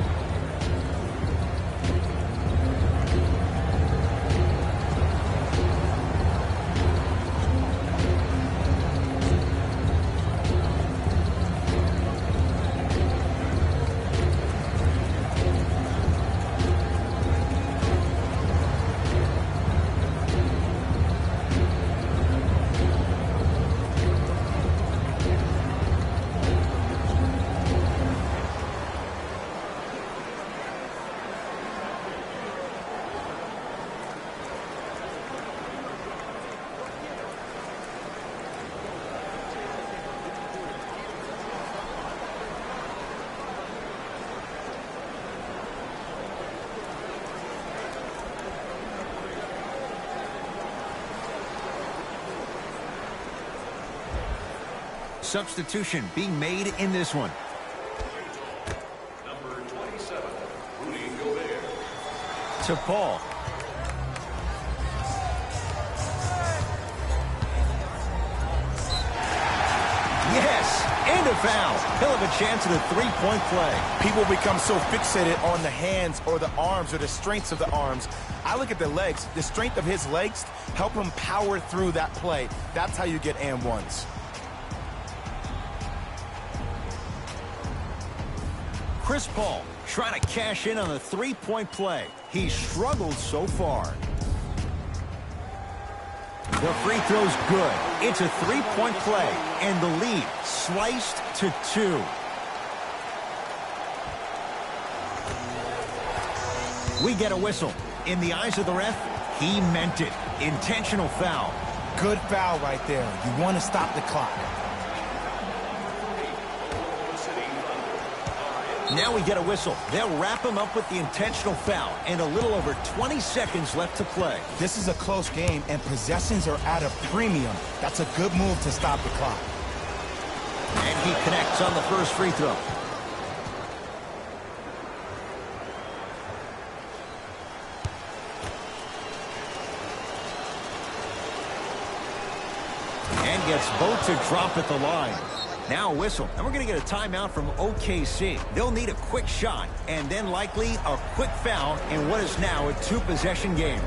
substitution being made in this one. Number 27, Rudy Gobert. To Paul. Yes, and a foul. He'll have a chance at a three-point play. People become so fixated on the hands or the arms or the strengths of the arms. I look at the legs. The strength of his legs help him power through that play. That's how you get and ones. Chris Paul trying to cash in on the three-point play. He's struggled so far. The free throw's good. It's a three-point play, and the lead sliced to 2. We get a whistle. In the eyes of the ref, he meant it. Intentional foul. Good foul right there. You want to stop the clock. Now we get a whistle. They'll wrap him up with the intentional foul, and a little over 20 seconds left to play. This is a close game, and possessions are at a premium. That's a good move to stop the clock. And he connects on the first free throw. And gets both to drop at the line. Now a whistle, and we're going to get a timeout from OKC. They'll need a quick shot, and then likely a quick foul in what is now a two-possession game.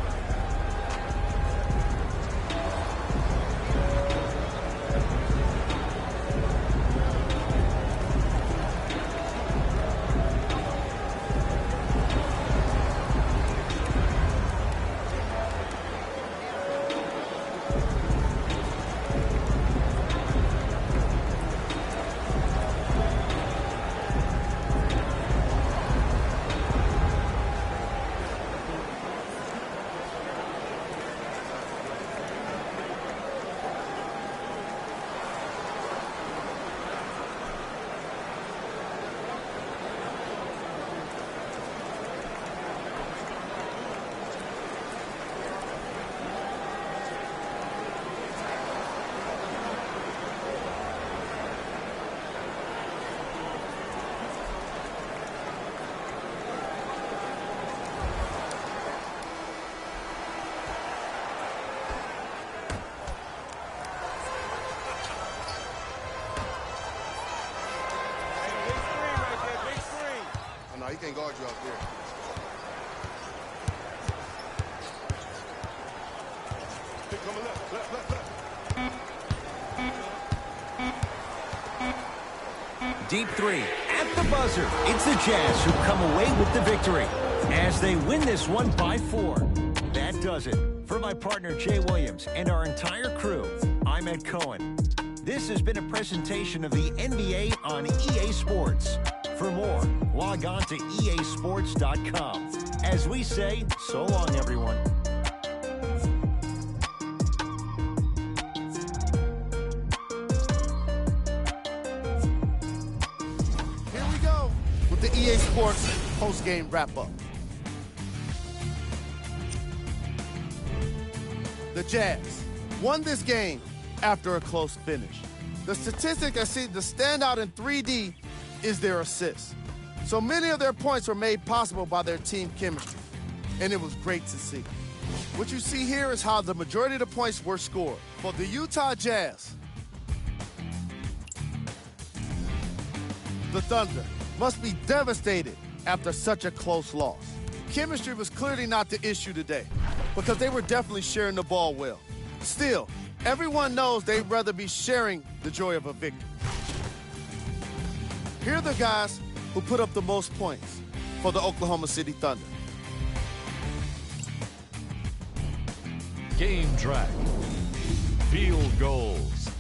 No, he can't guard you out there. Coming left. Deep three at the buzzer. It's the Jazz who come away with the victory as they win this one by 4. That does it. For my partner Jay Williams and our entire crew, I'm Ed Cohen. This has been a presentation of the NBA on EA Sports. For more, log on to easports.com. As we say, so long, everyone. Here we go with the EA Sports post-game wrap-up. The Jazz won this game after a close finish. The statistic that seemed to stand out in 3D is their assists. So many of their points were made possible by their team chemistry, and it was great to see. What you see here is how the majority of the points were scored. For the Utah Jazz, the Thunder must be devastated after such a close loss. Chemistry was clearly not the issue today because they were definitely sharing the ball well. Still, everyone knows they'd rather be sharing the joy of a victory. Here are the guys who put up the most points for the Oklahoma City Thunder. Game track. Field goals.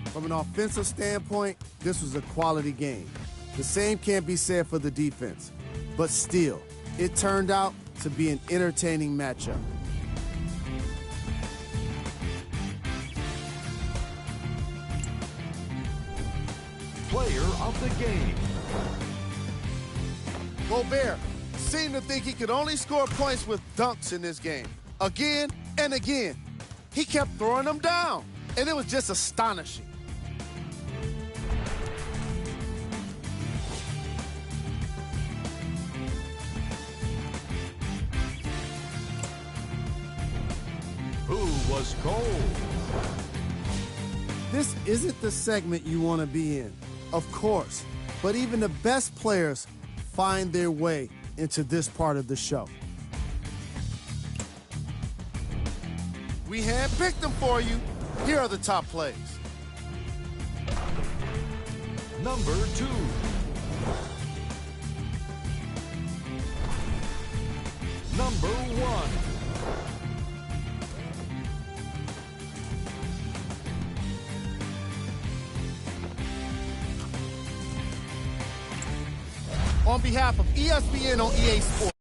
From an offensive standpoint, this was a quality game. The same can't be said for the defense. But still, it turned out to be an entertaining matchup. Player of the game. Gobert seemed to think he could only score points with dunks in this game. Again and again. He kept throwing them down, and it was just astonishing. was cold. This isn't the segment you want to be in, of course, but even the best players find their way into this part of the show. We handpicked them for you. Here are the top plays. Number 2. Number 1. On behalf of ESPN on EA Sports.